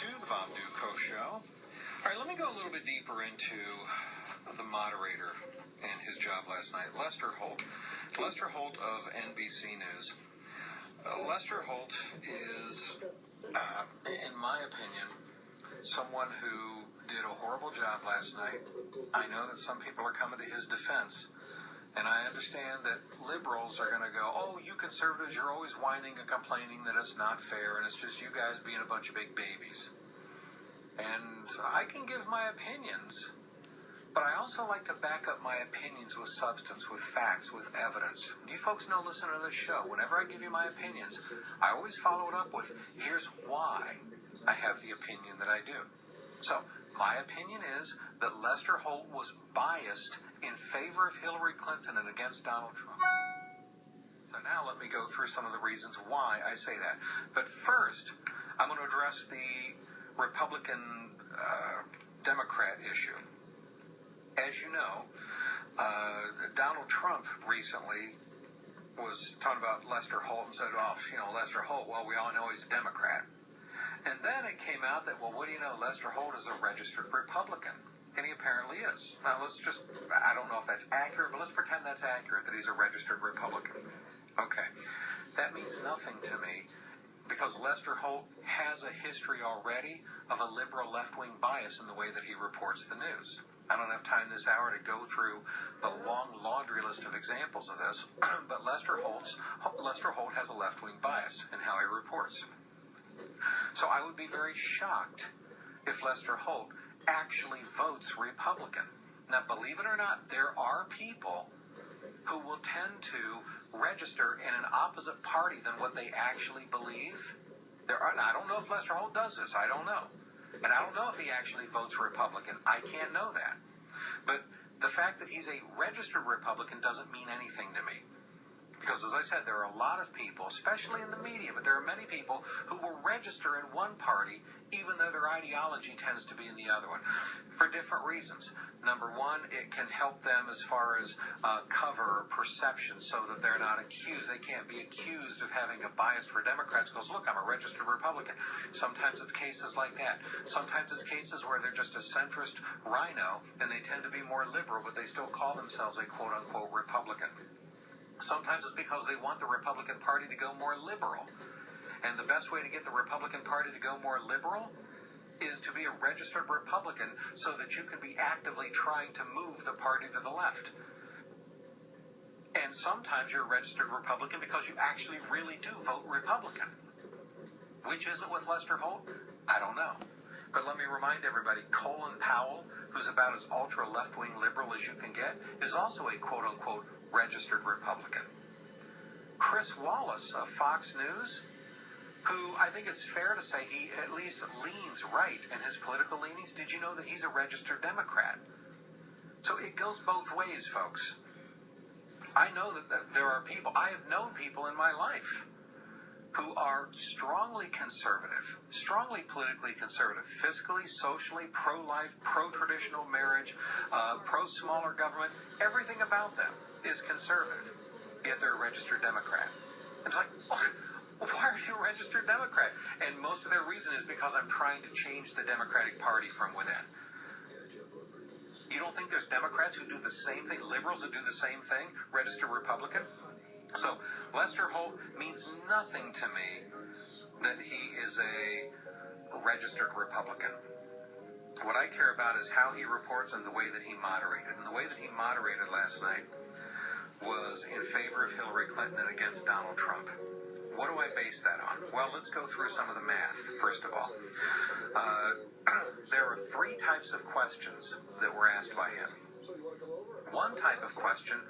to the Bob Duco Show. All right, let me go a little bit deeper into the moderator and his job last night, Lester Holt. Lester Holt of NBC News. Lester Holt is, in my opinion, someone who did a horrible job last night. I know that some people are coming to his defense. And I understand that liberals are going to go, oh, you conservatives, you're always whining and complaining that it's not fair and it's just you guys being a bunch of big babies. And I can give my opinions, but I also like to back up my opinions with substance, with facts, with evidence. You folks know, listen to this show. Whenever I give you my opinions, I always follow it up with, here's why I have the opinion that I do. So my opinion is that Lester Holt was biased in favor of Hillary Clinton and against Donald Trump. So now let me go through some of the reasons why I say that. But first, I'm going to address the Republican-Democrat issue. As you know, Donald Trump recently was talking about Lester Holt and said, oh, Lester Holt, well, we all know he's a Democrat. And then it came out that, well, what do you know, Lester Holt is a registered Republican. And he apparently is. Now, I don't know if that's accurate, but let's pretend that's accurate, that he's a registered Republican. Okay. That means nothing to me because Lester Holt has a history already of a liberal left-wing bias in the way that he reports the news. I don't have time this hour to go through the long laundry list of examples of this, but Lester Holt has a left-wing bias in how he reports. So I would be very shocked if Lester Holt actually votes Republican. Now, believe it or not, there are people who will tend to register in an opposite party than what they actually believe. I don't know if Lester Holt does this. I don't know. And I don't know if he actually votes Republican. I can't know that. But the fact that he's a registered Republican doesn't mean anything to me. Because, as I said, there are a lot of people, especially in the media, but there are many people who will register in one party even though their ideology tends to be in the other one for different reasons. Number one, it can help them as far as cover or perception so that they're not accused. They can't be accused of having a bias for Democrats because, look, I'm a registered Republican. Sometimes it's cases like that. Sometimes it's cases where they're just a centrist rhino and they tend to be more liberal, but they still call themselves a quote-unquote Republican. Sometimes it's because they want the Republican Party to go more liberal. And the best way to get the Republican Party to go more liberal is to be a registered Republican so that you can be actively trying to move the party to the left. And sometimes you're a registered Republican because you actually really do vote Republican. Which is it with Lester Holt? I don't know. But let me remind everybody, Colin Powell, who's about as ultra left-wing liberal as you can get, is also a quote-unquote registered Republican. Chris Wallace of Fox News, who I think it's fair to say he at least leans right in his political leanings. Did you know that he's a registered Democrat? So it goes both ways, folks. I know that there are people, I have known people in my life who are strongly conservative, strongly politically conservative, fiscally, socially, pro-life, pro-traditional marriage, pro-smaller government. Everything about them is conservative, yet they're a registered Democrat. And it's like, why are you a registered Democrat? And most of their reason is because I'm trying to change the Democratic Party from within. You don't think there's Democrats who do the same thing, liberals who do the same thing, registered Republican? So Lester Holt means nothing to me that he is a registered Republican. What I care about is how he reports and the way that he moderated. And the way that he moderated last night was in favor of Hillary Clinton and against Donald Trump. What do I base that on? Well, let's go through some of the math, first of all. There are three types of questions that were asked by him. One type of question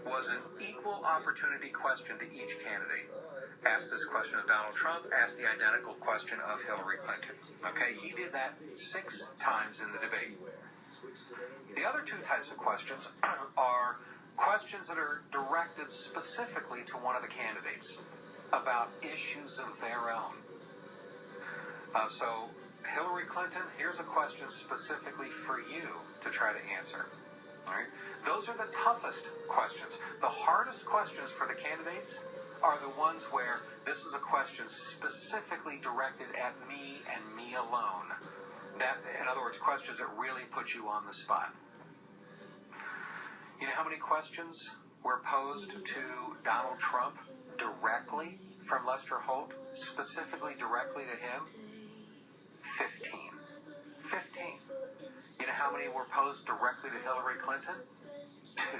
was an equal opportunity question to each candidate. Asked this question of Donald Trump, asked the identical question of Hillary Clinton. Okay, he did that 6 times in the debate. The other two types of questions are questions that are directed specifically to one of the candidates about issues of their own. So, Hillary Clinton, here's a question specifically for you to try to answer. All right? Those are the toughest questions. The hardest questions for the candidates are the ones where this is a question specifically directed at me and me alone. That, in other words, questions that really put you on the spot. You know how many questions were posed to Donald Trump directly from Lester Holt, specifically directly to him? 15. 15. You know how many were posed directly to Hillary Clinton? 2.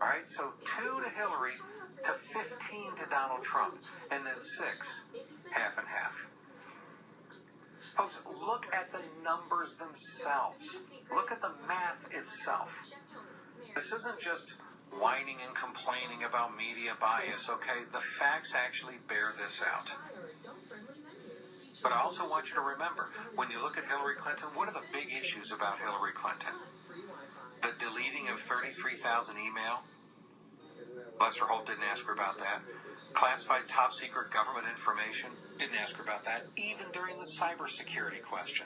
All right, so 2 to Hillary to 15 to Donald Trump, and then 6, half and half. Folks, look at the numbers themselves. Look at the math itself. This isn't just whining and complaining about media bias, okay? The facts actually bear this out. But I also want you to remember, when you look at Hillary Clinton, what are the big issues about Hillary Clinton? The deleting of 33,000 email. Lester Holt didn't ask her about that. Classified top secret government information. Didn't ask her about that, even during the cybersecurity question.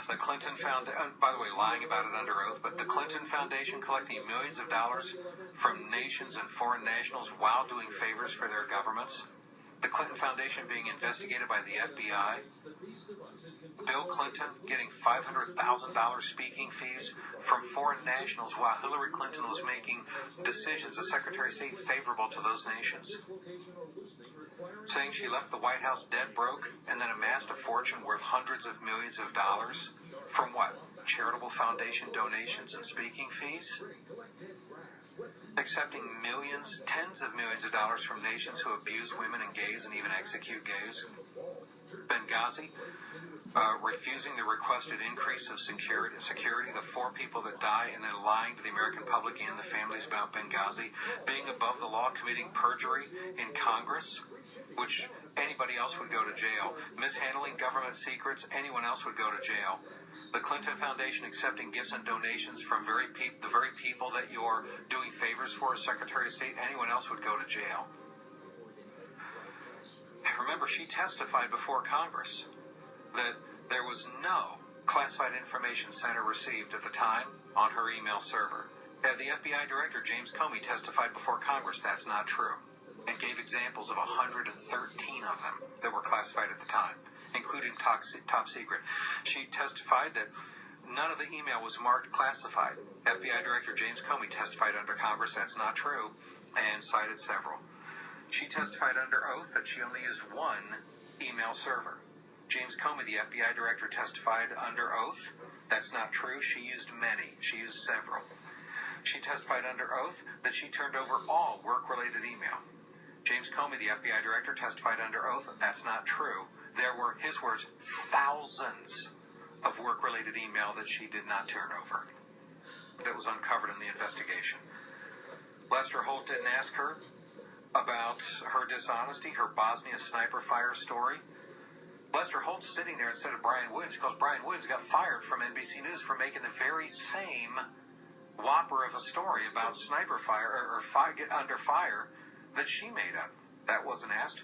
The Clinton Foundation, by the way, lying about it under oath, but the Clinton Foundation collecting millions of dollars from nations and foreign nationals while doing favors for their governments. The Clinton Foundation being investigated by the FBI. Bill Clinton getting $500,000 speaking fees from foreign nationals while Hillary Clinton was making decisions as Secretary of State favorable to those nations. Saying she left the White House dead broke and then amassed a fortune worth hundreds of millions of dollars from what? Charitable foundation donations and speaking fees? Accepting millions, tens of millions of dollars from nations who abuse women and gays and even execute gays. Benghazi, refusing the requested increase of security, the 4 people that die, and then lying to the American public and the families about Benghazi. Being above the law, committing perjury in Congress, which anybody else would go to jail. Mishandling government secrets, anyone else would go to jail. The Clinton Foundation accepting gifts and donations from the very people that you're doing favors for as Secretary of State, anyone else would go to jail. Remember, she testified before Congress that there was no classified information sent or received at the time on her email server. The FBI Director, James Comey, testified before Congress that's not true, and gave examples of 113 of them that were classified at the time, including top secret. She testified that none of the email was marked classified. FBI Director James Comey testified under Congress that's not true, and cited several. She testified under oath that she only used one email server. James Comey, the FBI Director, testified under oath that's not true. She used many. She used several. She testified under oath that she turned over all work-related email. James Comey, the FBI Director, testified under oath that's not true. There were, his words, thousands of work-related email that she did not turn over. That was uncovered in the investigation. Lester Holt didn't ask her about her dishonesty, her Bosnia sniper fire story. Lester Holt's sitting there instead of Brian Woods because Brian Woods got fired from NBC News for making the very same whopper of a story about sniper fire or get under fire that she made up. That wasn't asked.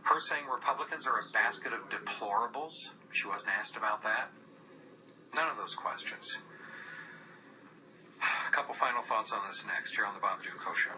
Her saying Republicans are a basket of deplorables. She wasn't asked about that. None of those questions. A couple final thoughts on this next here on the Bob Duco Show.